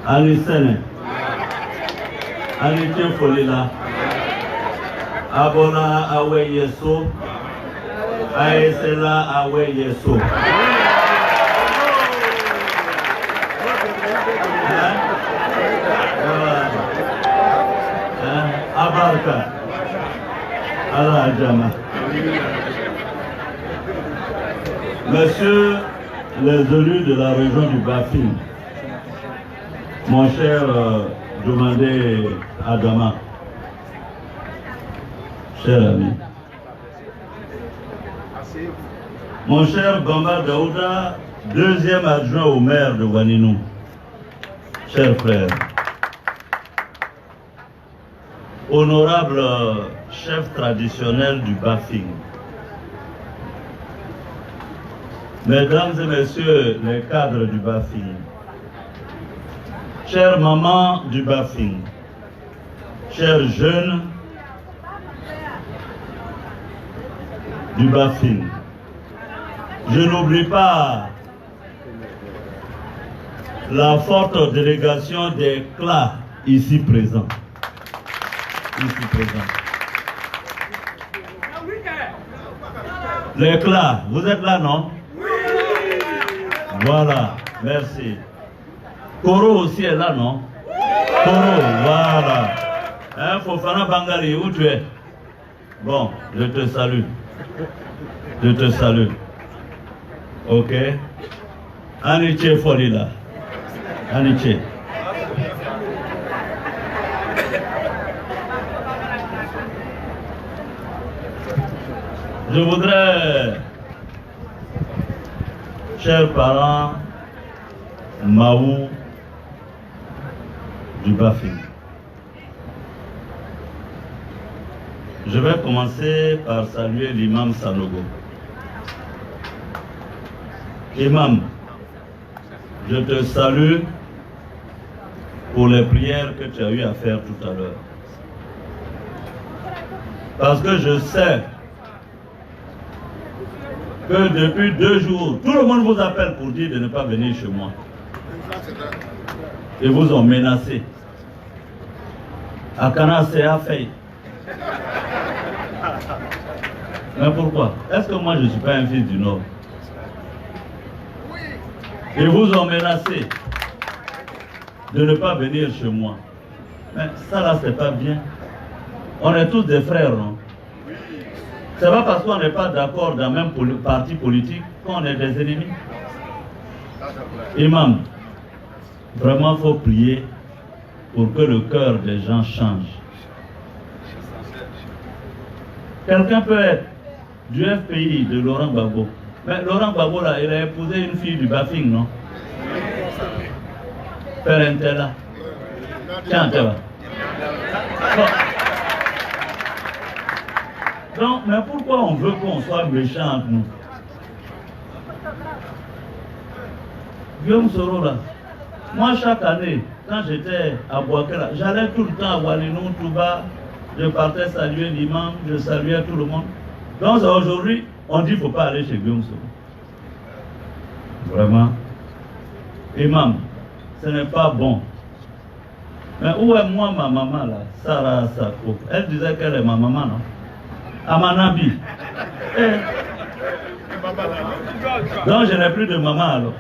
Anisene. Anitien Folila. Abona Awe Yeso. Aesela Awe Yeso. Abarka. Allah Jama. Monsieur les élus de la région du Bafing, mon cher Jomandé Adama, cher ami, mon cher Bamba Daouda, deuxième adjoint au maire de Waninou, cher frère, honorable chef traditionnel du Bafing, mesdames et messieurs les cadres du Bafing, chère maman du Bafing, chers jeunes du Bafing, je n'oublie pas la forte délégation des CLA ici présents. Les CLA, vous êtes là, non? Voilà, merci. Koro aussi est là, non? Koro, voilà. Hein, Fofana Bangali, où tu es? Bon, je te salue. Je te salue. Ok? Aniche Folila. Aniche. Je voudrais, chers parents, Maou du Bafing, je vais commencer par saluer l'imam Sanogo. Imam, je te salue pour les prières que tu as eu à faire tout à l'heure. Parce que je sais que depuis 2 jours, tout le monde vous appelle pour dire de ne pas venir chez moi. Ils vous ont menacé. Akana c'est à fait. Mais pourquoi? Est-ce que moi je ne suis pas un fils du Nord? Ils vous ont menacé de ne pas venir chez moi. Mais ça là, c'est pas bien. On est tous des frères, non? C'est pas parce qu'on n'est pas d'accord dans le même parti politique qu'on est des ennemis. Imam, vraiment il faut prier pour que le cœur des gens change. Quelqu'un peut être du FPI de Laurent Gbagbo. Mais Laurent Gbagbo là, il a épousé une fille du Bafing, non? Père Intella. Tiens, Intella. Bon. Donc, mais pourquoi on veut qu'on soit méchants entre nous? Guillaume Soro là, moi chaque année, quand j'étais à Boakela, j'allais tout le temps à Walinou, Touba, je partais saluer l'imam, je saluais tout le monde. Donc aujourd'hui, on dit qu'il ne faut pas aller chez Guillaume Soro. Vraiment. Imam, ce n'est pas bon. Mais où est moi ma maman là, Sarah Sako? Elle disait qu'elle est ma maman, non? Amanabi. Donc je n'ai plus de maman alors.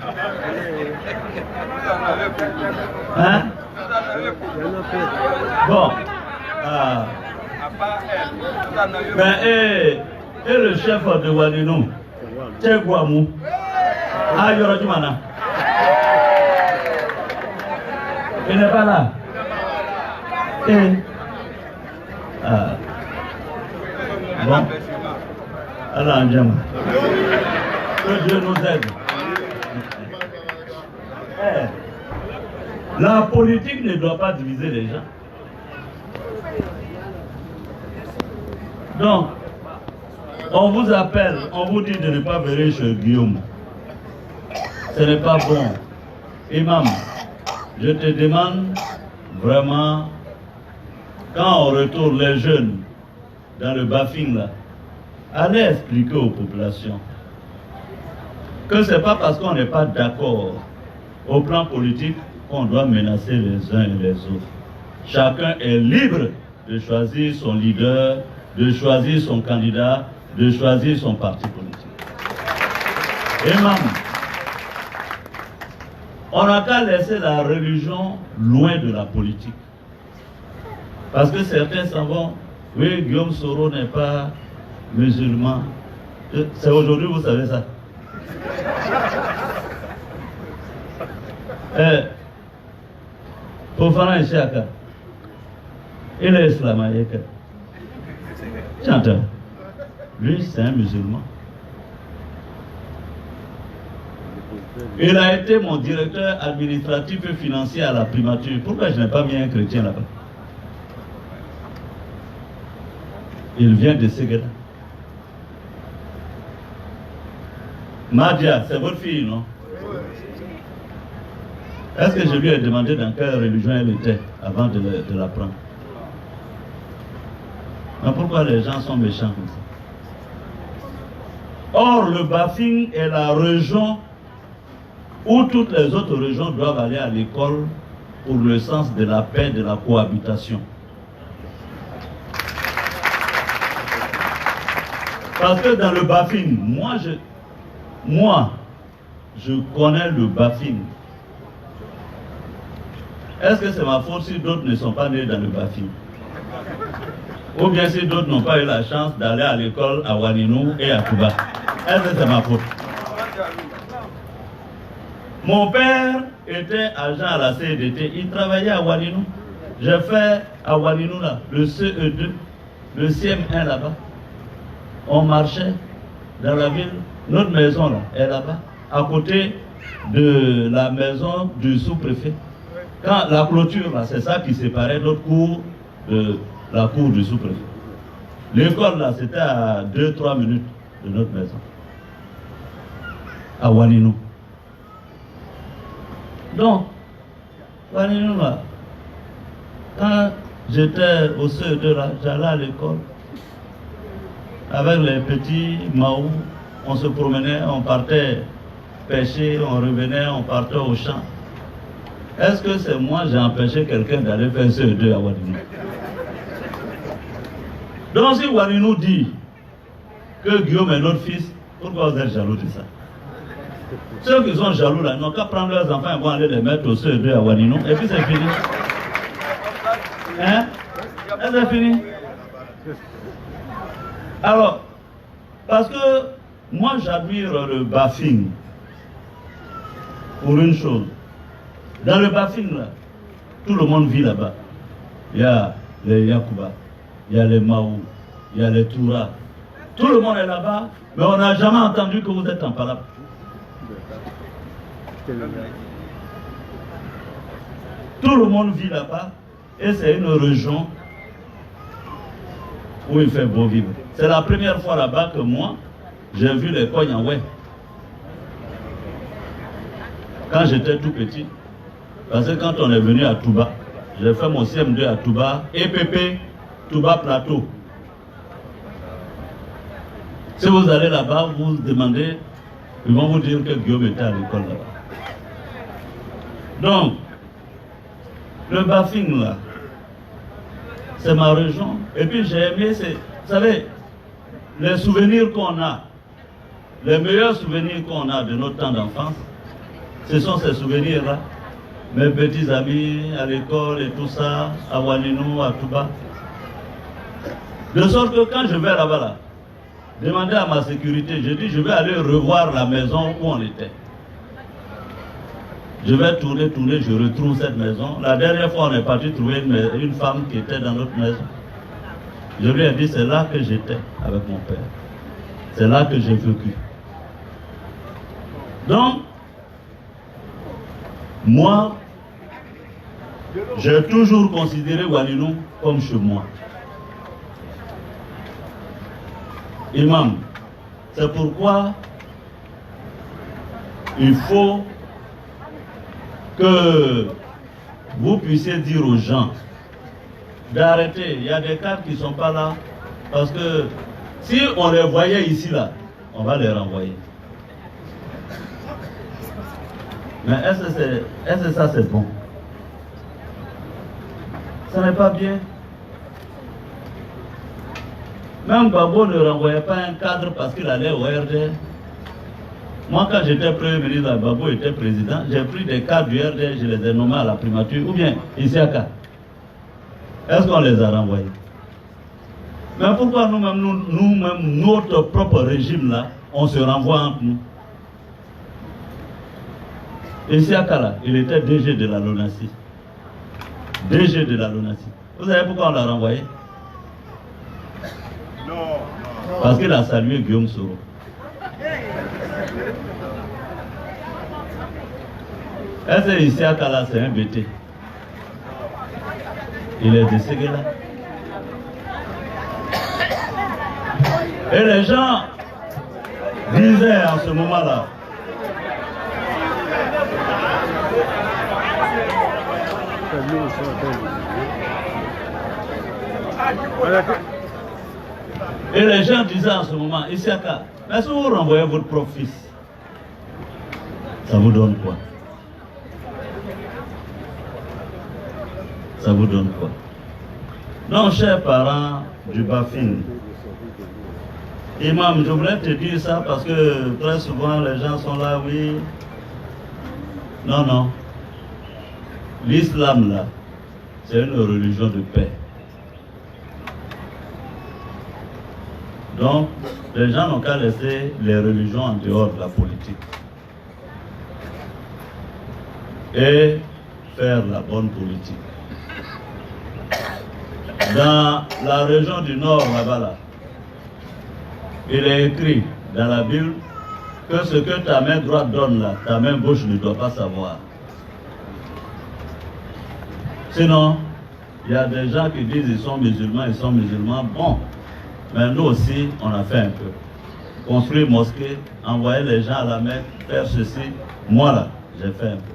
Hein? Bon. Ah. Ben, et le chef de Walinou, Tchegouamou, Ayorodjumana. Il n'est pas là. Ah. Bon. Allah Njama. Que Dieu nous aide. La politique ne doit pas diviser les gens. Donc, on vous appelle, on vous dit de ne pas venir chez Guillaume. Ce n'est pas bon. Imam, je te demande vraiment, quand on retourne les jeunes dans le Bafing là, allez expliquer aux populations que ce n'est pas parce qu'on n'est pas d'accord au plan politique, qu'on doit menacer les uns et les autres. Chacun est libre de choisir son leader, de choisir son candidat, de choisir son parti politique. Et même, on n'a qu'à laisser la religion loin de la politique. Parce que certains s'en vont, oui, Guillaume Soro n'est pas musulman. C'est aujourd'hui, vous savez ça. Fofana Ishaka, il est islamaïque. J'entends. Lui, c'est un musulman. Il a été mon directeur administratif et financier à la primature. Pourquoi je n'ai pas mis un chrétien là-bas? Il vient de Ségeda. Madia, c'est votre fille, non? Est-ce que je lui ai demandé dans quelle religion elle était avant de la prendre? Mais pourquoi les gens sont méchants comme ça? Or, le Bafing est la région où toutes les autres régions doivent aller à l'école pour le sens de la paix, de la cohabitation. Parce que dans le Bafing, moi, je connais le Bafing. Est-ce que c'est ma faute si d'autres ne sont pas nés dans le Bafing? Ou bien si d'autres n'ont pas eu la chance d'aller à l'école à Waninou et à Touba? Est-ce que c'est ma faute? Mon père était agent à la CEDT, il travaillait à Waninou. J'ai fait à Waninou là, le CE2, le CM1 là-bas. On marchait dans la ville, notre maison là est là-bas, à côté de la maison du sous-préfet. Quand la clôture là, c'est ça qui séparait notre cour de la cour du sous-préfet. L'école là, c'était à 2-3 minutes de notre maison. À Waninou. Donc, Waninou là, quand j'étais au CE2 là, j'allais à l'école. Avec les petits Maou, on se promenait, on partait pêcher, on revenait, on partait au champ. Est-ce que c'est moi j'ai empêché quelqu'un d'aller faire CE2 à Waninou? Donc si Waninou dit que Guillaume est notre fils, pourquoi vous êtes jaloux de ça? Ceux qui sont jaloux là, n'ont qu'à prendre leurs enfants et vont aller les mettre au CE2 à Waninou, et puis c'est fini. Hein? Et c'est fini. Alors, parce que moi j'admire le Bafing pour une chose. Dans le Bafing là, tout le monde vit là-bas. Il y a les Yakuba, il y a les Maou, il y a les Toura. Tout le monde est là-bas, mais on n'a jamais entendu que vous êtes en palabre. Tout le monde vit là-bas et c'est une région où il fait beau vivre. C'est la première fois là-bas que moi, j'ai vu les Kognaway. Quand j'étais tout petit, parce que quand on est venu à Touba, j'ai fait mon CM2 à Touba, EPP, Touba Plateau. Si vous allez là-bas, vous demandez, ils vont vous dire que Guillaume était à l'école là-bas. Donc, le Bafing là, c'est ma région. Et puis j'ai aimé, vous savez, les souvenirs qu'on a, les meilleurs souvenirs qu'on a de notre temps d'enfance, ce sont ces souvenirs-là. Mes petits amis à l'école et tout ça, à Waninou, à Touba. De sorte que quand je vais là-bas, là, demander à ma sécurité, je dis je vais aller revoir la maison où on était. Je vais tourner, je retrouve cette maison. La dernière fois, on est parti trouver une femme qui était dans notre maison. Je lui ai dit, c'est là que j'étais avec mon père. C'est là que j'ai vécu. Donc, moi, j'ai toujours considéré Waninou comme chez moi. Imam, c'est pourquoi il faut que vous puissiez dire aux gens d'arrêter. Il y a des cadres qui ne sont pas là parce que si on les voyait ici là, on va les renvoyer. Mais est-ce que ça c'est bon? Ça n'est pas bien. Même Gbagbo ne renvoyait pas un cadre parce qu'il allait au RDR. Moi, quand j'étais Premier ministre, Gbagbo était président, j'ai pris des cadres du RDR, je les ai nommés à la primature, ou bien ici à Ka. Est-ce qu'on les a renvoyés? Mais pourquoi nous-mêmes, notre propre régime là, on se renvoie entre nous? Ici à Kala, il était DG de la LONASI. DG de la LONASI. Vous savez pourquoi on l'a renvoyé? Non. Parce qu'il a salué Guillaume Soro. Est-ce que ici à Kala, c'est un BT? Il est décédé là. Et les gens disaient en ce moment-là, en ce moment, Isiaka, mais si vous renvoyez votre propre fils, ça vous donne quoi? Ça vous donne quoi? Non, chers parents du Bafing, Imam, je voulais te dire ça parce que très souvent les gens sont là, oui. Non, non. L'islam là, c'est une religion de paix. Donc, les gens n'ont qu'à laisser les religions en dehors de la politique. Et faire la bonne politique. Dans la région du Nord, là-bas, là, il est écrit dans la Bible que ce que ta main droite donne là, ta main gauche ne doit pas savoir. Sinon, il y a des gens qui disent ils sont musulmans, bon, mais nous aussi, on a fait un peu. Construire mosquée, envoyer les gens à la Mecque, faire ceci, moi là, j'ai fait un peu.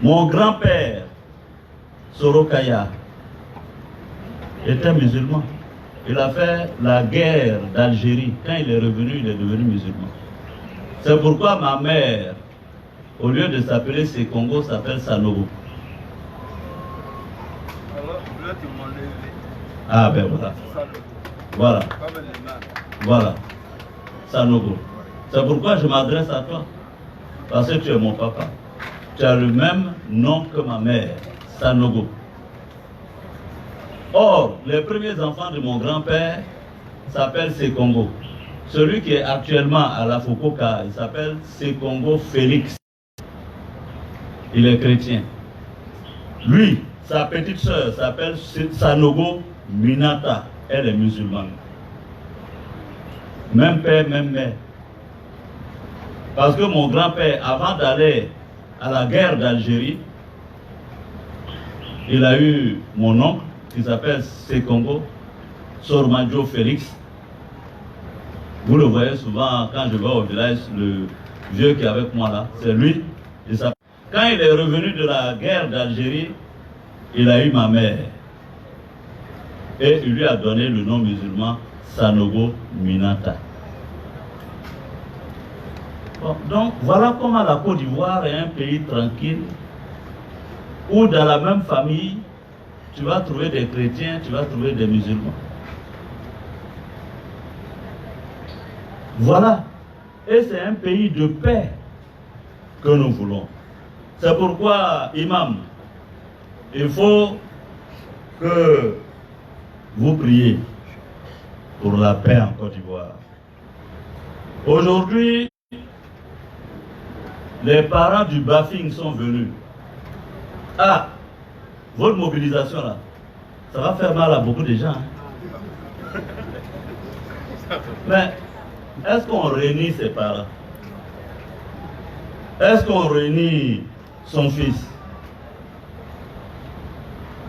Mon grand-père, Sorokaya, était musulman. Il a fait la guerre d'Algérie. Quand il est revenu, il est devenu musulman. C'est pourquoi ma mère, au lieu de s'appeler Sekongo, s'appelle Sanogo. Ah ben voilà. Voilà. Voilà. Sanogo. C'est pourquoi je m'adresse à toi. Parce que tu es mon papa. Tu as le même nom que ma mère, Sanogo. Or, les premiers enfants de mon grand-père s'appellent Sekongo. Celui qui est actuellement à la Fukuoka, il s'appelle Sekongo Félix. Il est chrétien. Lui, sa petite sœur s'appelle Sanogo Minata. Elle est musulmane. Même père, même mère. Parce que mon grand-père, avant d'aller à la guerre d'Algérie, il a eu mon oncle, qui s'appelle Sekongo Sormadjo Félix. Vous le voyez souvent quand je vais au village, le vieux qui est avec moi là, c'est lui. Quand il est revenu de la guerre d'Algérie, il a eu ma mère. Et il lui a donné le nom musulman Sanogo Minata. Bon, donc voilà comment la Côte d'Ivoire est un pays tranquille, où dans la même famille, tu vas trouver des chrétiens, tu vas trouver des musulmans. Voilà. Et c'est un pays de paix que nous voulons. C'est pourquoi, imam, il faut que vous priez pour la paix en Côte d'Ivoire. Aujourd'hui, les parents du Bafing sont venus. Ah, votre mobilisation là, ça va faire mal à beaucoup de gens. Hein? Mais est-ce qu'on réunit ses parents? Est-ce qu'on réunit son fils?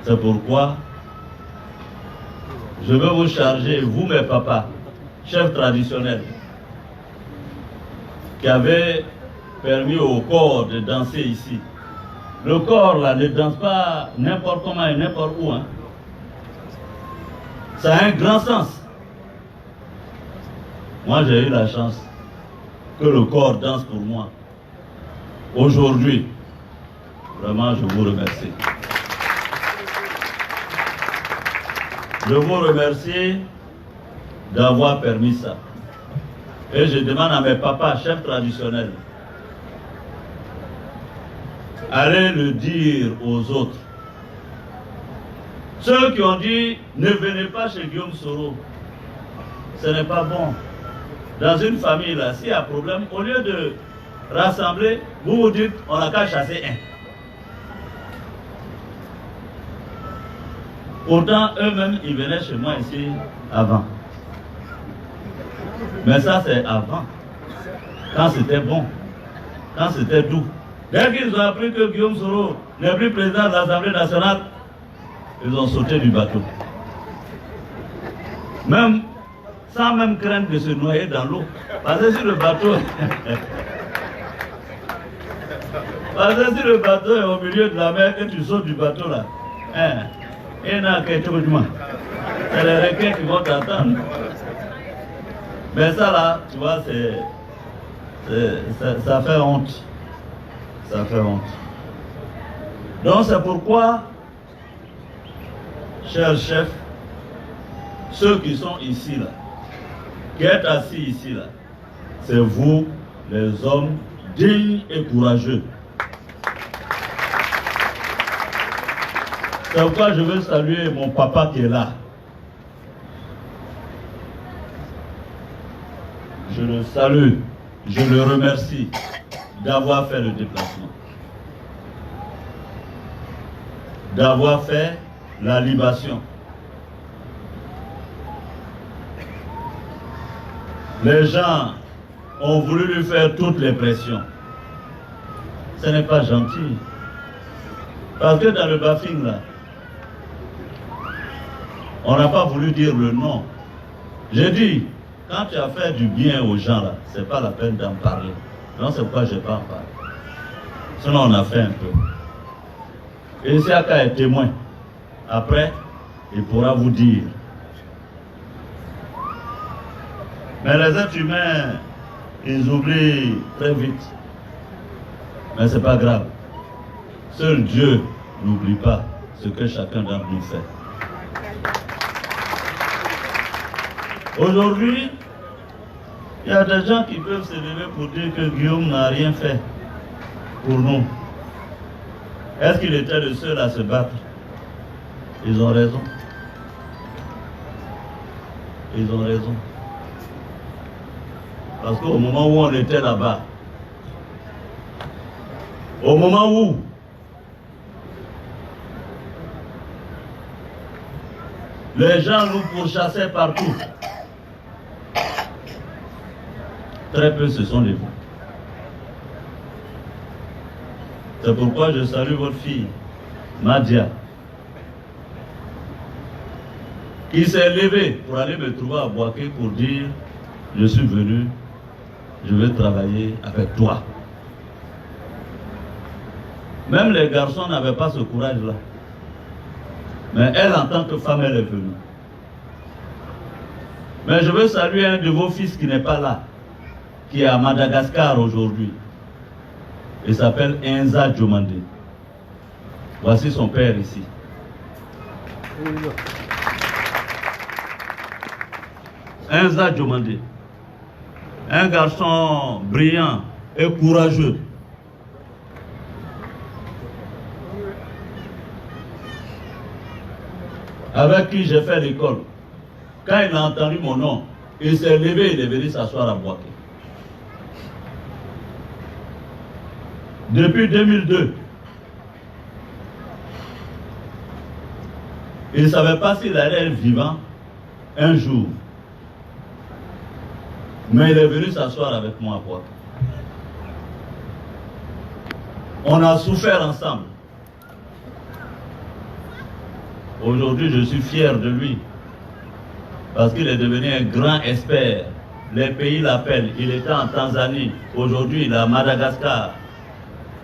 C'est pourquoi je veux vous charger, vous mes papas, chefs traditionnels, qui avaient permis au corps de danser ici. Le corps là ne danse pas n'importe comment et n'importe où. Hein. Ça a un grand sens. Moi j'ai eu la chance que le corps danse pour moi. Aujourd'hui, vraiment je vous remercie. je vous remercie d'avoir permis ça. Et je demande à mes papas, chefs traditionnels, allez le dire aux autres. Ceux qui ont dit, ne venez pas chez Guillaume Soro, ce n'est pas bon. Dans une famille, là, s'il y a un problème, au lieu de rassembler, vous vous dites, on n'a qu'à chasser un. Pourtant, eux-mêmes, ils venaient chez moi ici avant. Mais ça, c'est avant. Quand c'était bon. Quand c'était doux. Dès qu'ils ont appris que Guillaume Soro n'est plus président de l'Assemblée nationale, ils ont sauté du bateau. Même, sans même craindre de se noyer dans l'eau. Parce que si le bateau... parce que si le bateau est au milieu de la mer et tu sautes du bateau là, c'est les requins qui vont t'attendre. Mais ça là, tu vois, ça fait honte. Ça fait honte. Donc c'est pourquoi, chers chefs, ceux qui sont ici là, qui êtes assis ici là, c'est vous, les hommes dignes et courageux. C'est pourquoi je veux saluer mon papa qui est là. Je le salue, je le remercie d'avoir fait le déplacement, d'avoir fait la libation. Les gens ont voulu lui faire toutes les pressions. Ce n'est pas gentil. Parce que dans le Bafing là, on n'a pas voulu dire le nom. J'ai dit, quand tu as fait du bien aux gens là, c'est pas la peine d'en parler. Donc c'est pourquoi je n'ai pas en parlé. Sinon on a fait un peu. Et Siaka est témoin. Après, il pourra vous dire. Mais les êtres humains, ils oublient très vite. Mais c'est pas grave. Seul Dieu n'oublie pas ce que chacun d'entre nous fait. Aujourd'hui, il y a des gens qui peuvent se lever pour dire que Guillaume n'a rien fait pour nous. Est-ce qu'il était le seul à se battre? Ils ont raison. Ils ont raison. Parce qu'au moment où on était là-bas, au moment où les gens nous pourchassaient partout, très peu se sont levés. C'est pourquoi je salue votre fille, Madia, qui s'est levée pour aller me trouver à Boaké pour dire « Je suis venu, je veux travailler avec toi ». Même les garçons n'avaient pas ce courage-là. Mais elle, en tant que femme, elle est venue. Mais je veux saluer un de vos fils qui n'est pas là, qui est à Madagascar aujourd'hui. Il s'appelle Enza Djomande. Voici son père ici. Enza Djomande. Un garçon brillant et courageux. Avec qui j'ai fait l'école. Quand il a entendu mon nom, il s'est levé, il est venu s'asseoir à Boaké. Depuis 2002, il ne savait pas s'il allait être vivant un jour. Mais il est venu s'asseoir avec moi à Boaké. On a souffert ensemble. Aujourd'hui, je suis fier de lui. Parce qu'il est devenu un grand expert. Les pays l'appellent. Il était en Tanzanie. Aujourd'hui, il est à Madagascar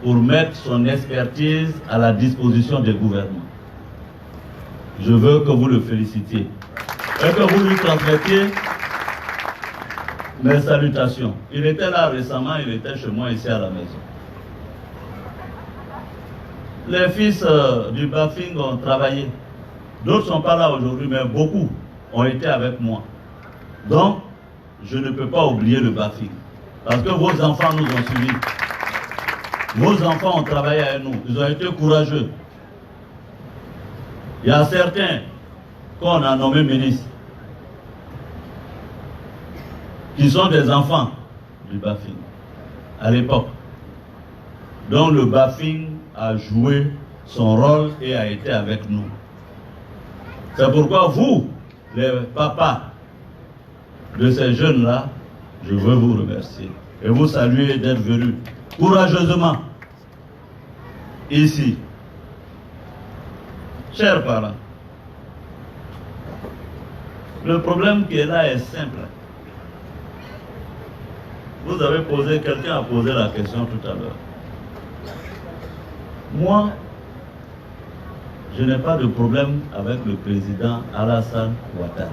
pour mettre son expertise à la disposition des gouvernements. Je veux que vous le félicitiez. Et que vous lui transmettiez mes salutations. Il était là récemment, il était chez moi ici à la maison. Les fils du Bafing ont travaillé D'autres ne sont pas là aujourd'hui, mais beaucoup ont été avec moi. Donc, je ne peux pas oublier le BAFIN. Parce que vos enfants nous ont suivis. Vos enfants ont travaillé avec nous. Ils ont été courageux. Il y a certains qu'on a nommés ministres qui sont des enfants du BAFIN à l'époque. Donc le BAFIN a joué son rôle et a été avec nous. C'est pourquoi vous, les papas de ces jeunes-là, je veux vous remercier et vous saluer d'être venus courageusement ici. Chers parents, le problème qui est là est simple. Vous avez posé, quelqu'un a posé la question tout à l'heure. Moi, je n'ai pas de problème avec le président Alassane Ouattara.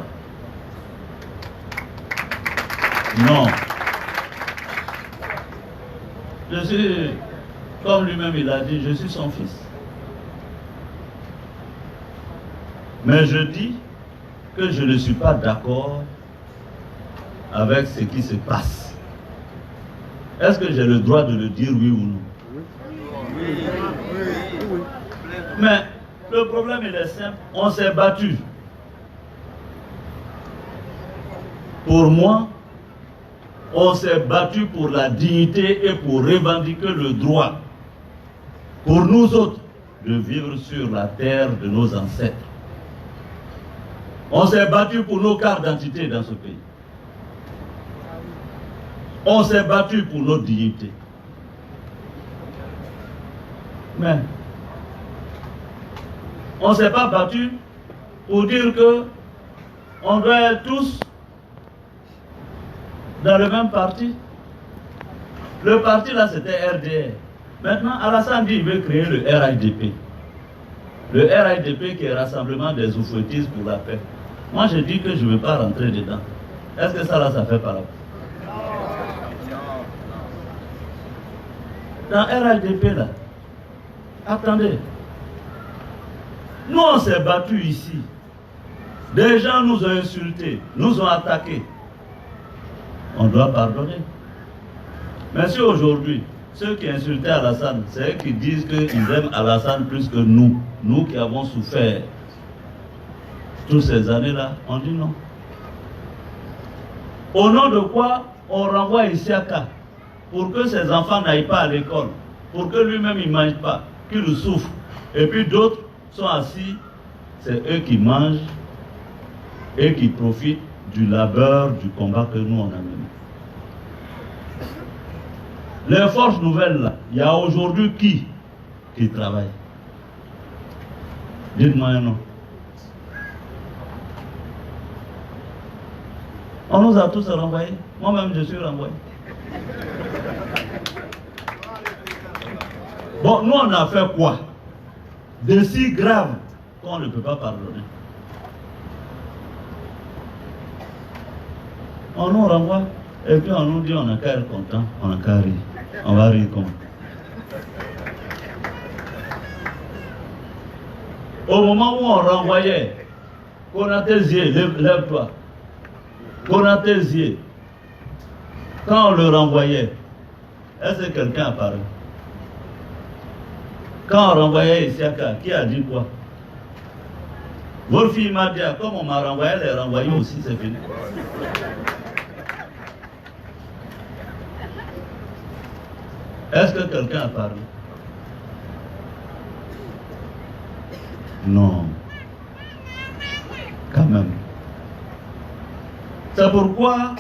Non. Je suis, comme lui-même il a dit, je suis son fils. Mais je dis que je ne suis pas d'accord avec ce qui se passe. Est-ce que j'ai le droit de le dire oui ou non? Mais le problème il est simple, on s'est battu. Pour moi, on s'est battu pour la dignité et pour revendiquer le droit, pour nous autres, de vivre sur la terre de nos ancêtres. On s'est battu pour nos cartes d'identité dans ce pays. On s'est battu pour notre dignité. Mais on ne s'est pas battu pour dire que on doit être tous dans le même parti. Le parti là c'était RDR. Maintenant Alassane dit qu'il veut créer le RIDP. Le RIDP qui est Rassemblement des oufouettistes pour la paix. Moi je dis que je ne veux pas rentrer dedans. Est-ce que ça là ça fait par là? Dans RIDP là, attendez. Nous on s'est battus ici. Des gens nous ont insultés, nous ont attaqués. On doit pardonner. Mais si aujourd'hui, ceux qui insultaient Alassane, c'est eux qui disent qu'ils aiment Alassane plus que nous, nous qui avons souffert toutes ces années-là, on dit non. Au nom de quoi on renvoie Isiaka pour que ses enfants n'aillent pas à l'école, pour que lui-même il ne mange pas, qu'il souffre. Et puis d'autres sont assis, c'est eux qui mangent et qui profitent du labeur, du combat que nous on a mené. Les forces nouvelles là, il y a aujourd'hui qui travaille? Dites-moi un nom. On nous a tous renvoyés. Moi-même je suis renvoyé. Bon, nous on a fait quoi de si grave qu'on ne peut pas pardonner? On nous renvoie et puis on nous dit on n'a qu'à être content, on n'a qu'à rire. On va rire comment? Au moment où on renvoyait, Konaté Zié, lève-toi. Konaté Zié, quand on le renvoyait, est-ce que quelqu'un apparaît? Quand on renvoyait Isiaka, qui a dit quoi? Votre fille m'a dit, comme on m'a renvoyé, elle est renvoyée aussi, c'est fini. Est-ce que quelqu'un a parlé? Non. Quand même. C'est pourquoi,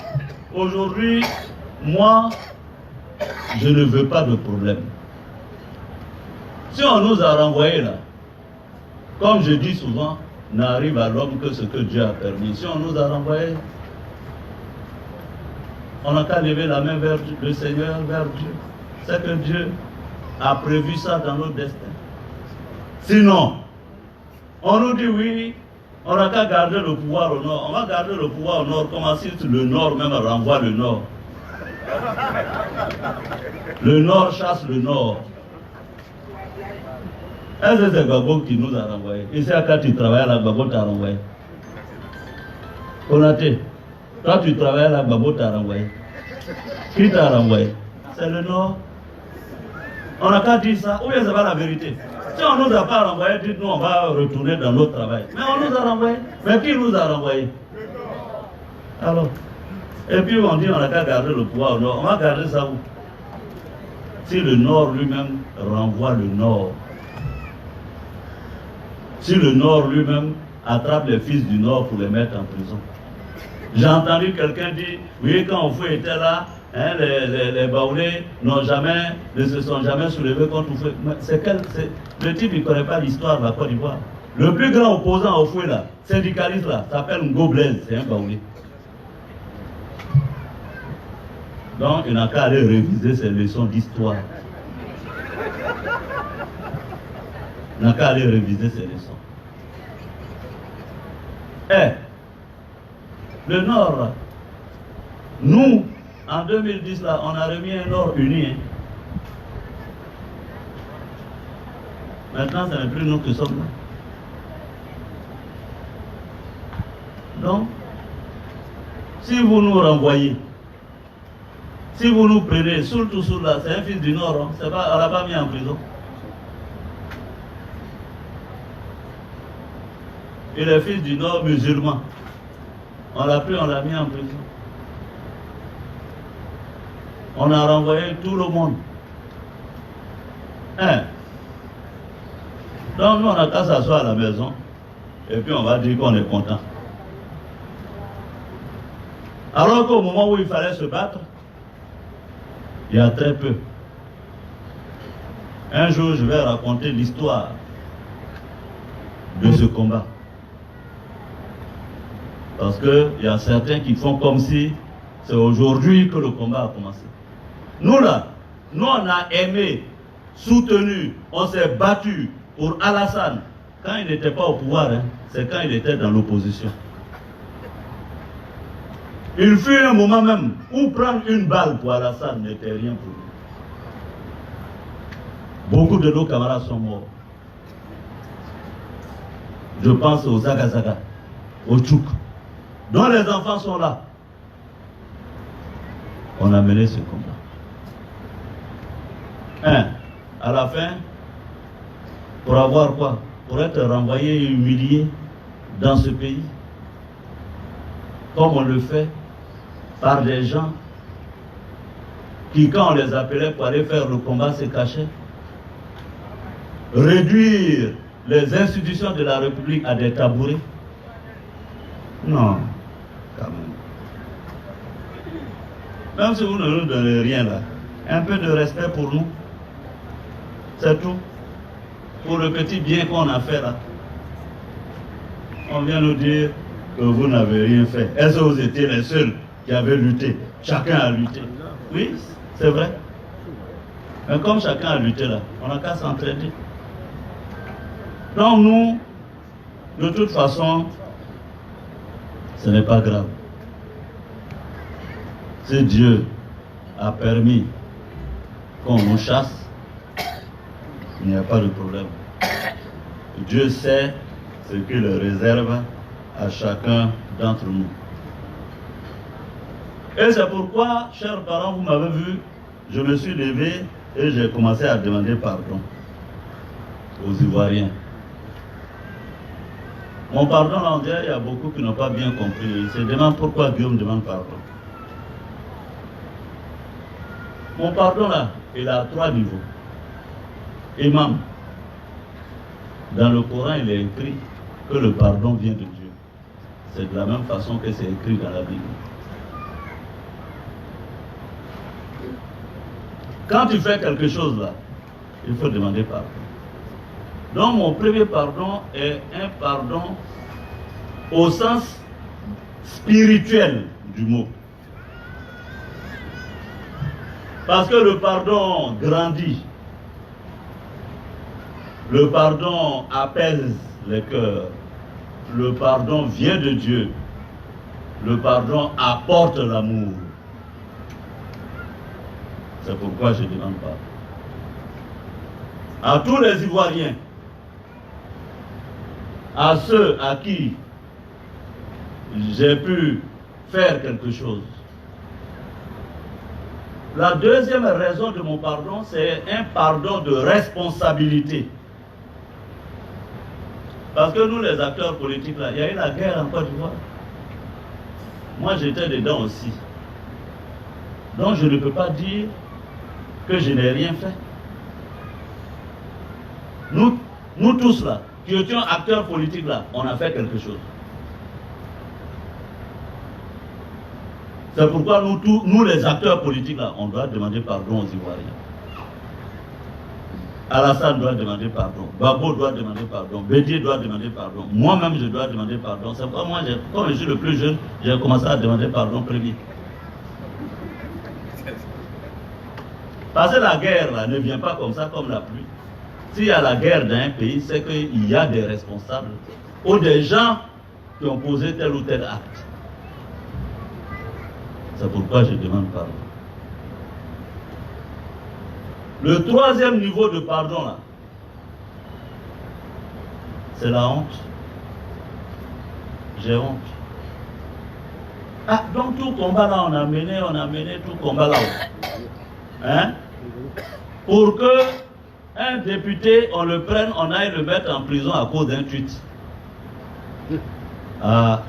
aujourd'hui, moi, je ne veux pas de problème. Si on nous a renvoyés là, comme je dis souvent, n'arrive à l'homme que ce que Dieu a permis. Si on nous a renvoyés, on n'a qu'à lever la main vers le Seigneur, vers Dieu. C'est que Dieu a prévu ça dans notre destin. Sinon, on nous dit oui, on n'a qu'à garder le pouvoir au nord. On va garder le pouvoir au nord, comme si le nord même renvoie le nord. Le nord chasse le nord. Est-ce que c'est Gbagbo qui nous a renvoyés? Ici, quand tu travailles là, Gbagbo t'a renvoyé. Konaté, toi tu travailles là, Gbagbo t'a renvoyé. Qui t'a renvoyé? C'est le Nord. On n'a qu'à dire ça, ou bien c'est pas la vérité. Si on ne nous a pas renvoyé, dites-nous, on va retourner dans notre travail. Mais on nous a renvoyé. Mais qui nous a renvoyé? Alors, et puis on dit on n'a qu'à garder le pouvoir au Nord. On va garder ça où? Si le Nord lui-même renvoie le Nord. Si le Nord lui-même attrape les fils du Nord pour les mettre en prison. J'ai entendu quelqu'un dire, oui, quand Oufoué était là, hein, les Baoulés ne se sont jamais soulevés contre Oufoué. Le type, il ne connaît pas l'histoire de la Côte d'Ivoire. Le plus grand opposant à Oufoué, là, syndicaliste, là, s'appelle Ngo Blaise, c'est un Baoulé. Donc, il n'a qu'à aller réviser ses leçons d'histoire. Il n'a qu'à aller réviser ses leçons. Le Nord, là, nous, en 2010, là, on a remis un Nord uni. Hein. Maintenant, ce n'est plus nous qui sommes là. Donc, si vous nous renvoyez, si vous nous prenez, surtout là, c'est un fils du Nord, hein, pas, on ne l'a pas mis en prison. Il est fils du Nord musulman. On l'a pris, on l'a mis en prison. On a renvoyé tout le monde. Hein? Donc nous, on a qu'à s'asseoir à la maison. Et puis on va dire qu'on est content. Alors qu'au moment où il fallait se battre, il y a très peu. Un jour, je vais raconter l'histoire de ce combat. Parce qu'il y a certains qui font comme si c'est aujourd'hui que le combat a commencé. Nous là, nous on a aimé, soutenu, on s'est battu pour Alassane. Quand il n'était pas au pouvoir, hein, c'est quand il était dans l'opposition. Il fut un moment même où prendre une balle pour Alassane n'était rien pour lui. Beaucoup de nos camarades sont morts. Je pense aux Zagazaga, aux Tchouk, dont les enfants sont là. On a mené ce combat. À la fin, pour avoir quoi? Pour être renvoyé et humilié dans ce pays, comme on le fait par des gens qui, quand on les appelait pour aller faire le combat, se cachaient. Réduire les institutions de la République à des tabourets. Non, quand même. Même si vous ne nous donnez rien là, un peu de respect pour nous, c'est tout. Pour le petit bien qu'on a fait là. On vient nous dire que vous n'avez rien fait. Est-ce que vous étiez les seuls qui avaient lutté? Chacun a lutté. Oui, c'est vrai. Mais comme chacun a lutté là, on n'a qu'à s'entraider. Donc nous, de toute façon, ce n'est pas grave. Si Dieu a permis qu'on nous chasse, il n'y a pas de problème. Dieu sait ce qu'il réserve à chacun d'entre nous. Et c'est pourquoi, chers parents, vous m'avez vu, je me suis levé et j'ai commencé à demander pardon aux Ivoiriens. Mon pardon, là, on dirait qu'il y a beaucoup qui n'ont pas bien compris. Ils se demandent pourquoi Guillaume demande pardon. Mon pardon, là, il a 3 niveaux. Imam, dans le Coran, il est écrit que le pardon vient de Dieu. C'est de la même façon que c'est écrit dans la Bible. Quand tu fais quelque chose là, il faut demander pardon. Donc mon premier pardon est un pardon au sens spirituel du mot. Parce que le pardon grandit. Le pardon apaise les cœurs. Le pardon vient de Dieu. Le pardon apporte l'amour. C'est pourquoi je demande pardon. À tous les Ivoiriens, à ceux à qui j'ai pu faire quelque chose. La deuxième raison de mon pardon, c'est un pardon de responsabilité. Parce que nous, les acteurs politiques, là, il y a eu la guerre en Côte d'Ivoire. Moi, j'étais dedans aussi. Donc, je ne peux pas dire que je n'ai rien fait. Nous tous, là, qui étions acteurs politiques, là, on a fait quelque chose. C'est pourquoi nous les acteurs politiques, là, on doit demander pardon aux Ivoiriens. Alassane doit demander pardon. Babo doit demander pardon. Bédier doit demander pardon. Moi-même, je dois demander pardon. C'est pourquoi moi, comme je suis le plus jeune, j'ai commencé à demander pardon premier. Parce que la guerre, là, ne vient pas comme ça, comme la pluie. S'il y a la guerre dans un pays, c'est qu'il y a des responsables ou des gens qui ont posé tel ou tel acte. C'est pourquoi je demande pardon. Le troisième niveau de pardon, là, c'est la honte. J'ai honte. Ah, donc tout combat là, on a mené tout combat là. Hein? Pour que un député, on le prenne, on aille le mettre en prison à cause d'un tweet. Ah,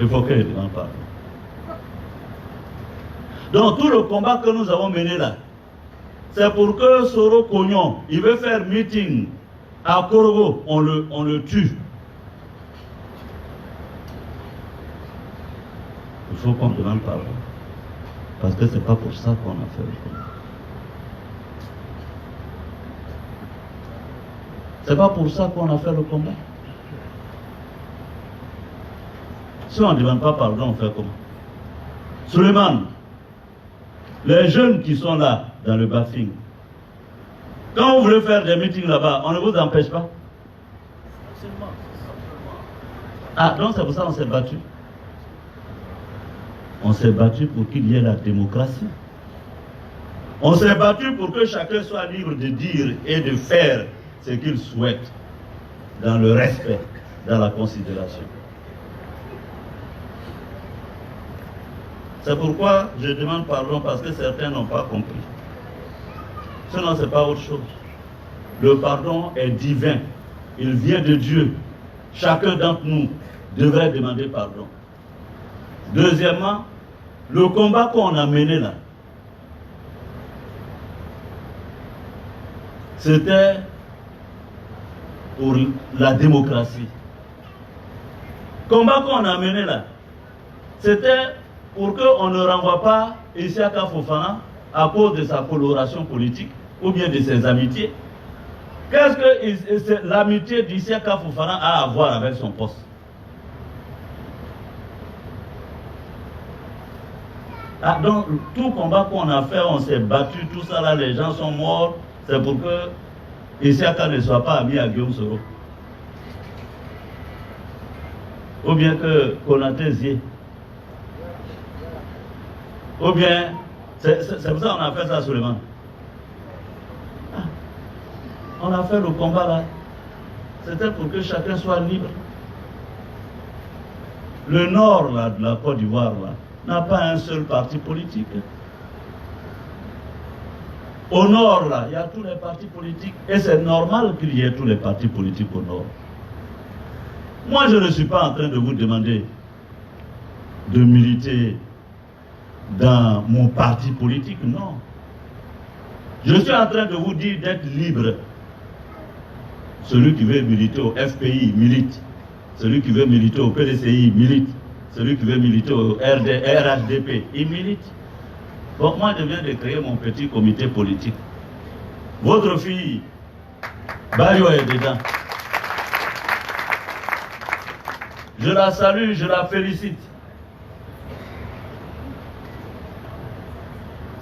il faut que je demande pardon. Donc tout le combat que nous avons mené là, c'est pour que Soro Cognon, il veut faire meeting à Korogo, on le tue. Il faut qu'on demande pardon. Parce que c'est pas pour ça qu'on a fait le combat. C'est pas pour ça qu'on a fait le combat. Si on ne demande pas pardon, on fait comment? Suleiman, les jeunes qui sont là, dans le Bafing, quand vous voulez faire des meetings là-bas, on ne vous empêche pas? Ah, donc c'est pour ça qu'on s'est battu. On s'est battu pour qu'il y ait la démocratie. On s'est battu pour que chacun soit libre de dire et de faire ce qu'il souhaite, dans le respect, dans la considération. C'est pourquoi je demande pardon, parce que certains n'ont pas compris. Sinon, ce n'est pas autre chose. Le pardon est divin. Il vient de Dieu. Chacun d'entre nous devrait demander pardon. Deuxièmement, le combat qu'on a mené là, c'était pour la démocratie. Le combat qu'on a mené là, c'était pour qu'on ne renvoie pas Isiaka Fofana à cause de sa coloration politique ou bien de ses amitiés. Qu'est-ce que l'amitié d'Isiaka Fofana a à voir avec son poste? Ah, donc, tout combat qu'on a fait, on s'est battu, tout ça là, les gens sont morts, c'est pour que Isiaka ne soit pas ami à Guillaume Soro. Ou bien que Konaté Zie. Ou bien, c'est pour ça qu'on a fait ça seulement. Ah, on a fait le combat là. C'était pour que chacun soit libre. Le nord là, de la Côte d'Ivoire là, n'a pas un seul parti politique. Au nord là, il y a tous les partis politiques. Et c'est normal qu'il y ait tous les partis politiques au nord. Moi, je ne suis pas en train de vous demander de militer dans mon parti politique, non. Je suis en train de vous dire d'être libre. Celui qui veut militer au FPI, milite. Celui qui veut militer au PDCI, milite. Celui qui veut militer au RHDP, il milite. Bon, moi, je viens de créer mon petit comité politique. Votre fille, Bayo est dedans. Je la salue, je la félicite.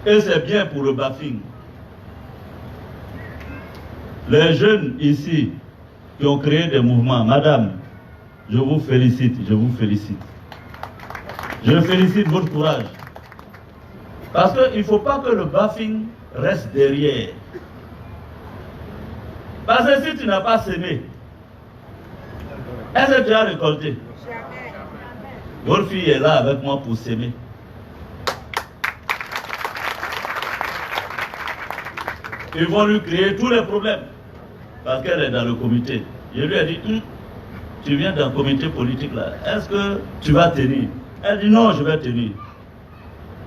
Et c'est bien pour le Bafing. Les jeunes ici qui ont créé des mouvements, madame, je vous félicite, je vous félicite. Je félicite votre courage. Parce qu'il ne faut pas que le Bafing reste derrière. Parce que si tu n'as pas semé, Est-ce que tu as récolté? Votre fille est là avec moi pour s'aimer. Ils vont lui créer tous les problèmes. Parce qu'elle est dans le comité. Je lui ai dit, tu viens d'un comité politique là. Est-ce que tu vas tenir? Elle dit, non, je vais tenir.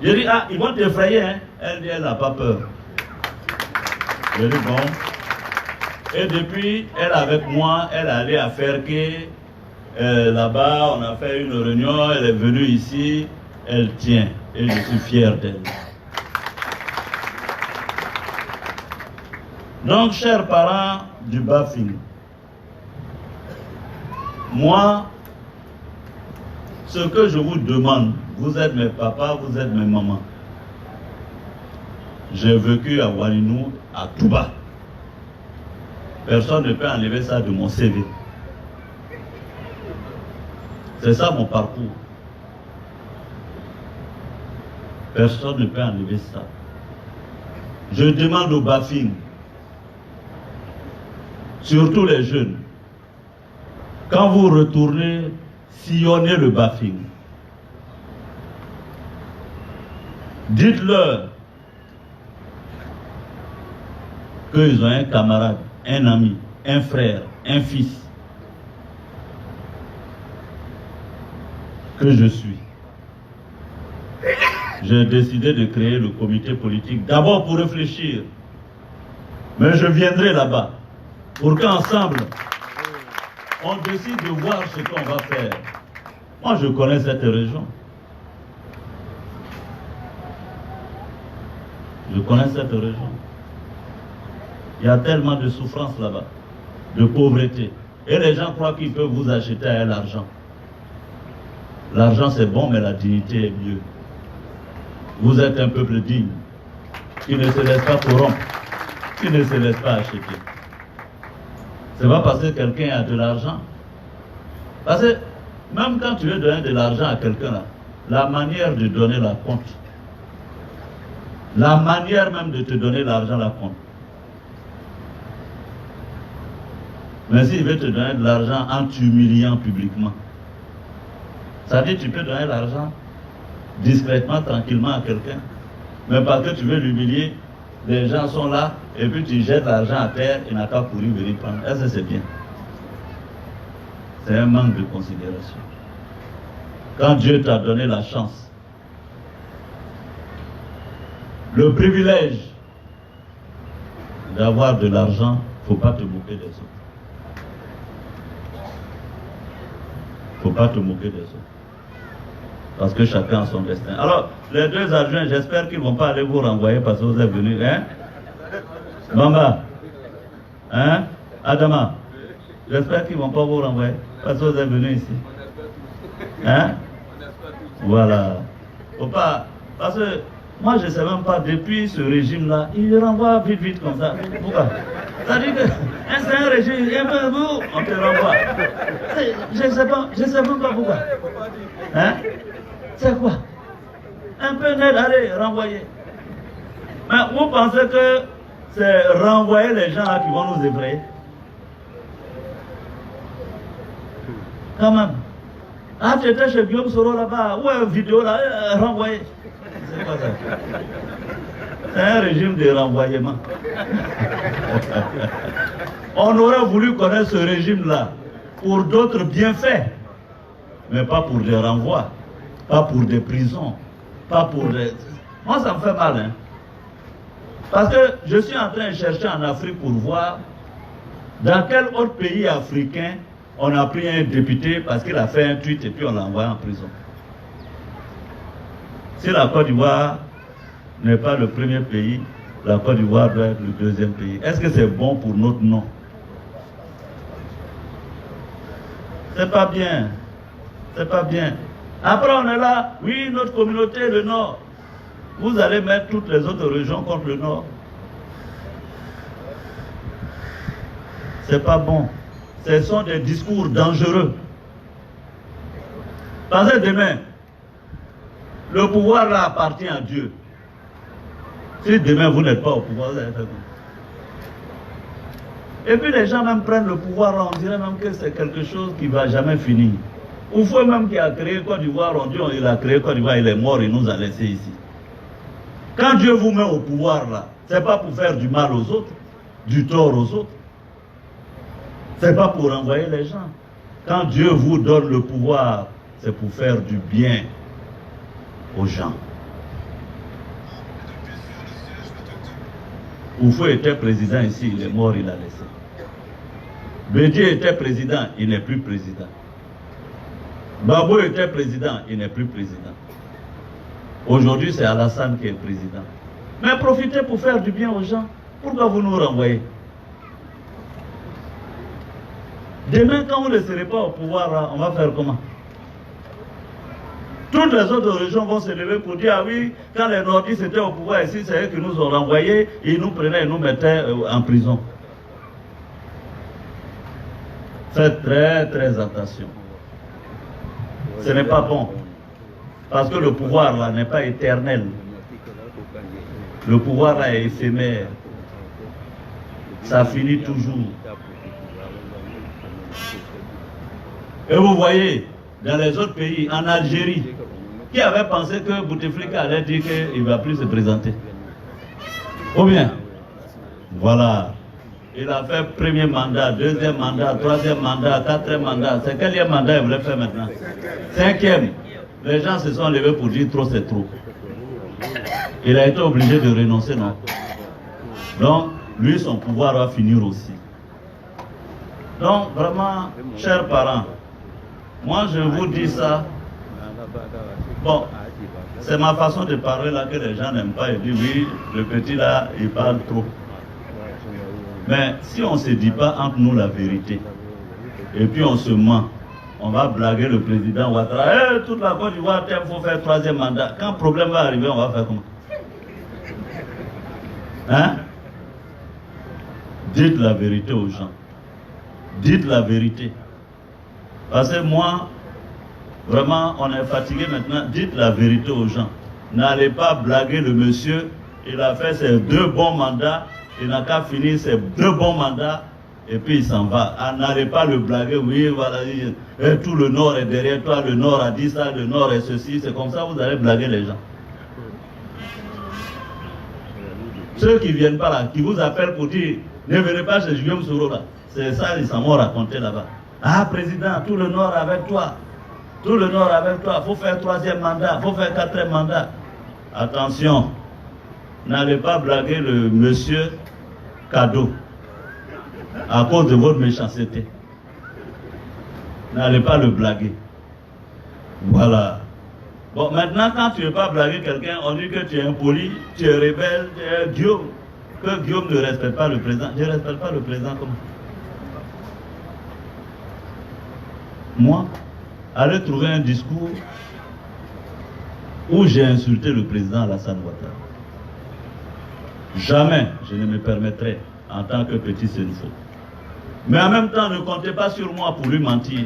Je dis, ah, ils vont t'effrayer, hein? Elle dit, elle n'a pas peur. Je dis, bon. Et depuis, elle avec moi, elle est allée à Ferké. Là-bas, on a fait une réunion, elle est venue ici, elle tient. Et je suis fier d'elle. Donc, chers parents du Bafing, moi, ce que je vous demande, vous êtes mes papas, vous êtes mes mamans. J'ai vécu à Walinou, à Touba. Personne ne peut enlever ça de mon CV. C'est ça mon parcours. Personne ne peut enlever ça. Je demande au Bafing, surtout les jeunes, quand vous retournez sillonner le Bafing, dites-leur qu'ils ont un camarade, un ami, un frère, un fils que je suis. J'ai décidé de créer le comité politique, d'abord pour réfléchir, mais je viendrai là-bas pour qu'ensemble, on décide de voir ce qu'on va faire. Moi, je connais cette région. Je connais cette région. Il y a tellement de souffrance là-bas, de pauvreté. Et les gens croient qu'ils peuvent vous acheter à l'argent. L'argent c'est bon, mais la dignité est mieux. Vous êtes un peuple digne, qui ne se laisse pas corrompre, qui ne se laisse pas acheter. C'est pas parce que quelqu'un a de l'argent. Parce que même quand tu veux donner de l'argent à quelqu'un, là, la manière de donner la compte, la manière même de te donner l'argent la compte. Mais s'il veut te donner de l'argent en t'humiliant publiquement, ça veut dire que tu peux donner l'argent discrètement, tranquillement à quelqu'un. Mais parce que tu veux l'humilier, les gens sont là, et puis tu jettes l'argent à terre, il n'a qu'à courir venir prendre. Est-ce que c'est bien? C'est un manque de considération. Quand Dieu t'a donné la chance, le privilège d'avoir de l'argent, il ne faut pas te moquer des autres. Il ne faut pas te moquer des autres. Parce que chacun a son destin. Alors, les deux adjoints, j'espère qu'ils ne vont pas aller vous renvoyer parce que vous êtes venus. Hein? Bamba? Hein? Adama? J'espère qu'ils ne vont pas vous renvoyer parce que vous êtes venus ici. Hein? Voilà. Faut pas. Parce que moi, je ne sais même pas, depuis ce régime-là, il renvoie vite, vite comme ça. Pourquoi? C'est-à-dire que c'est un régime, on te renvoie. Je ne sais même pas pourquoi. Hein? C'est quoi? Un peu net, allez, renvoyer. Mais vous pensez que c'est renvoyer les gens là qui vont nous effrayer? Quand même. Ah, tu étais chez Guillaume Soro là-bas, ou une vidéo là, renvoyer. C'est quoi ça? C'est un régime de renvoyement. On aurait voulu connaître ce régime-là pour d'autres bienfaits, mais pas pour des renvois, pas pour des prisons, pas pour des... Moi, ça me fait mal, hein. Parce que je suis en train de chercher en Afrique pour voir dans quel autre pays africain on a pris un député parce qu'il a fait un tweet et puis on l'a envoyé en prison. Si la Côte d'Ivoire n'est pas le premier pays, la Côte d'Ivoire doit être le deuxième pays. Est-ce que c'est bon pour notre nom? C'est pas bien. C'est pas bien. Après on est là, oui, notre communauté, le Nord. Vous allez mettre toutes les autres régions contre le Nord. C'est pas bon. Ce sont des discours dangereux. Pensez demain, le pouvoir là appartient à Dieu. Si demain vous n'êtes pas au pouvoir, vous allez faire quoi? Et puis les gens même prennent le pouvoir, là, on dirait même que c'est quelque chose qui ne va jamais finir. Oufoué même qui a créé Côte d'Ivoire, on dit qu'il a créé Côte d'Ivoire, il est mort, il nous a laissés ici. Quand Dieu vous met au pouvoir là, ce n'est pas pour faire du mal aux autres, du tort aux autres. Ce n'est pas pour envoyer les gens. Quand Dieu vous donne le pouvoir, c'est pour faire du bien aux gens. Oufoué était président ici, il est mort, il a laissé. Bédié était président, il n'est plus président. Babo était président, il n'est plus président. Aujourd'hui, c'est Alassane qui est président. Mais profitez pour faire du bien aux gens. Pourquoi vous nous renvoyez? Demain, quand vous ne serez pas au pouvoir, on va faire comment? Toutes les autres régions vont se lever pour dire, ah oui, quand les nordistes étaient au pouvoir ici, c'est eux qui nous ont renvoyés, ils nous prenaient et nous mettaient en prison. Faites très très attention. Ce n'est pas bon. Parce que le pouvoir là n'est pas éternel. Le pouvoir là est éphémère. Ça finit toujours. Et vous voyez, dans les autres pays, en Algérie, qui avait pensé que Bouteflika allait dire qu'il ne va plus se présenter? Ou bien, voilà. Il a fait premier mandat, deuxième mandat, troisième mandat, quatrième mandat. C'est quel mandat il voulait faire maintenant? Cinquième. Les gens se sont levés pour dire trop c'est trop. Il a été obligé de renoncer, non? Donc, lui, son pouvoir va finir aussi. Donc, vraiment, chers parents, moi je vous dis ça. Bon, c'est ma façon de parler là que les gens n'aiment pas. Ils disent oui, le petit là, il parle trop. Mais si on ne se dit pas entre nous la vérité, et puis on se ment, on va blaguer le président Ouattara. Hey, toute la Côte d'Ivoire, il faut faire troisième mandat. Quand le problème va arriver, on va faire comment? Hein? Dites la vérité aux gens. Dites la vérité. Parce que moi, vraiment, on est fatigué maintenant. Dites la vérité aux gens. N'allez pas blaguer le monsieur. Il a fait ses 2 bons mandats. Il n'a qu'à finir ses 2 bons mandats. Et puis il s'en va. N'allez pas le blaguer. Oui, voilà. Tout le Nord est derrière toi. Le Nord a dit ça. Le Nord est ceci. C'est comme ça que vous allez blaguer les gens. Ceux qui ne viennent pas là, qui vous appellent pour dire ne venez pas chez Guillaume Soro là. C'est ça, ils s'en vont raconter là-bas. Ah, président, tout le Nord avec toi. Tout le Nord avec toi. Il faut faire 3e mandat. Il faut faire 4e mandat. Attention. N'allez pas blaguer le monsieur cadeau à cause de votre méchanceté. N'allez pas le blaguer. Voilà. Bon, maintenant, quand tu ne veux pas blaguer quelqu'un, on dit que tu es impoli, tu es rebelle, tu es Guillaume. Que Guillaume ne respecte pas le président. Je ne respecte pas le président comment? Moi, aller trouver un discours où j'ai insulté le président Alassane Ouattara. Jamais je ne me permettrai en tant que petit Senfo. Mais en même temps, ne comptez pas sur moi pour lui mentir.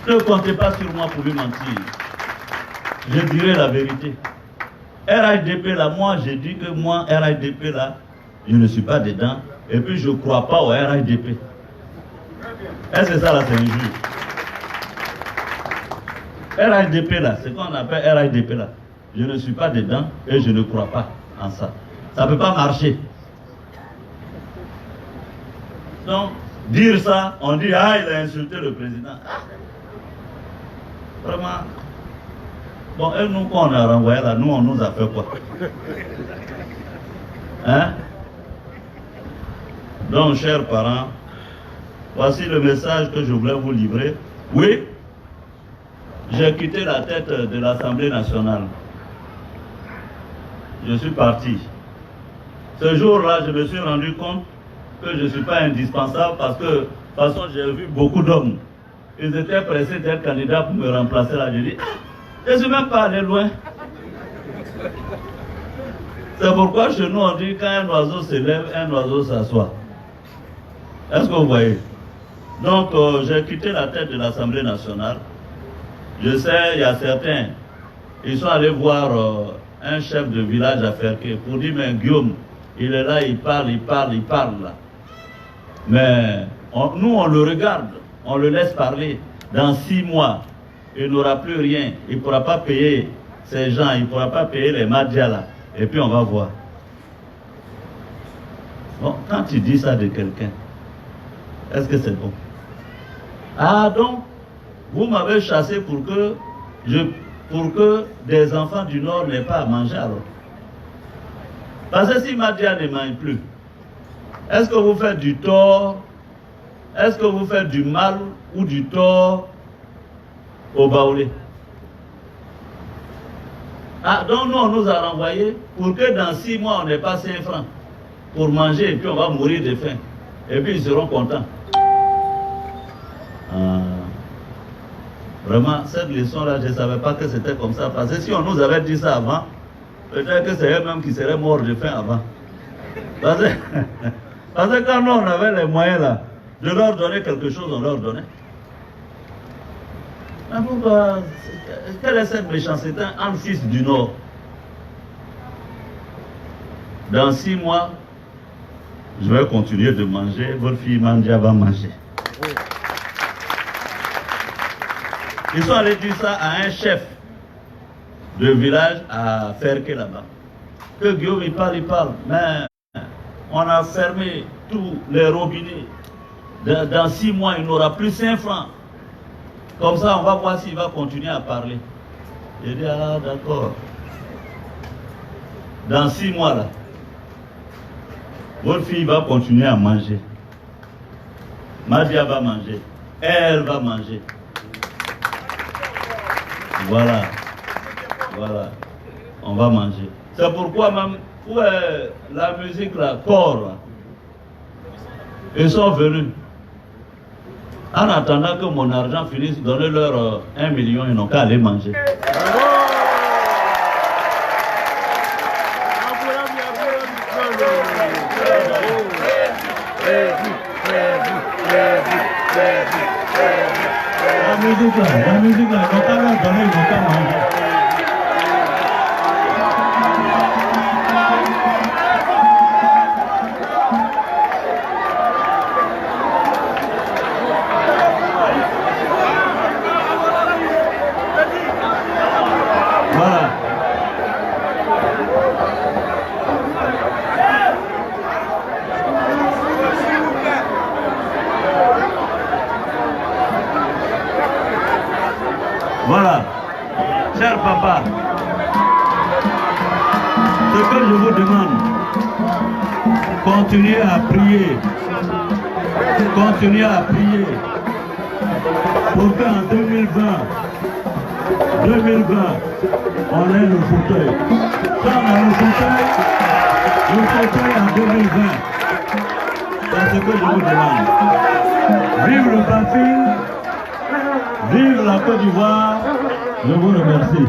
Ne comptez pas sur moi pour lui mentir. Je dirai la vérité. RHDP là, moi j'ai dit que moi, RHDP là, je ne suis pas dedans. Et puis je ne crois pas au RHDP. Est-ce que ça là c'est injuste? RHDP là, c'est qu'on appelle RHDP là. Je ne suis pas dedans et je ne crois pas en ça. Ça ne peut pas marcher. Donc, dire ça, on dit, ah, il a insulté le président. Vraiment. Bon, et nous, quand on a renvoyé là, nous, on nous a fait quoi? Hein? Donc, chers parents, voici le message que je voulais vous livrer. Oui, j'ai quitté la tête de l'Assemblée nationale. Je suis parti. Ce jour-là, je me suis rendu compte que je ne suis pas indispensable parce que, de toute façon, j'ai vu beaucoup d'hommes. Ils étaient pressés d'être candidats pour me remplacer là. Je dis, ah, je ne suis même pas allé loin. C'est pourquoi chez nous, on dit quand un oiseau se lève, un oiseau s'assoit. Est-ce que vous voyez? Donc, j'ai quitté la tête de l'Assemblée nationale. Je sais, il y a certains, ils sont allés voir un chef de village à Ferké pour dire, mais Guillaume, il est là, il parle là. Mais nous, on le regarde, on le laisse parler. Dans 6 mois, il n'aura plus rien. Il ne pourra pas payer ces gens, il ne pourra pas payer les Madja là. Et puis on va voir. Bon, quand tu dis ça de quelqu'un, est-ce que c'est bon? Ah donc, vous m'avez chassé pour que des enfants du Nord n'aient pas à manger alors. Parce que si Madja ne mange plus, est-ce que vous faites du tort? Est-ce que vous faites du mal ou du tort au Baoulé? Ah, donc nous, on nous a renvoyés pour que dans 6 mois, on n'ait pas 5 francs pour manger et puis on va mourir de faim. Et puis ils seront contents. Vraiment, cette leçon-là, je ne savais pas que c'était comme ça. Parce que si on nous avait dit ça avant, peut-être que c'est eux-mêmes qui seraient morts de faim avant. Parce que quand nous, on avait les moyens là, de leur donner quelque chose, on leur donnait. Mais pourquoi? Quelle est cette méchanceté en fils du Nord? Dans 6 mois, je vais continuer de manger, votre fille Mandia va manger. Ils sont allés dire ça à un chef de village à Ferke là-bas. Que Guillaume il parle, mais on a fermé tous les robinets. Dans 6 mois, il n'aura plus 5 francs. Comme ça, on va voir s'il va continuer à parler. J'ai dit, ah d'accord. Dans 6 mois là, votre fille va continuer à manger. Madia va manger. Elle va manger. Voilà. Voilà. On va manger. C'est pourquoi même, où est la musique là, corps là? Ils sont venus. En attendant que mon argent finisse, donner leur 1 million, ils n'ont qu'à aller manger. La musique là, ils n'ont qu'à leur donner, ils n'ont qu'à manger. Voilà, cher papa, ce que je vous demande, continuez à prier pour qu'en 2020, on ait le fauteuil. Quand on a le fauteuil en 2020, c'est ce que je vous demande. Vive le Bafil! Vive la Côte d'Ivoire, je vous remercie.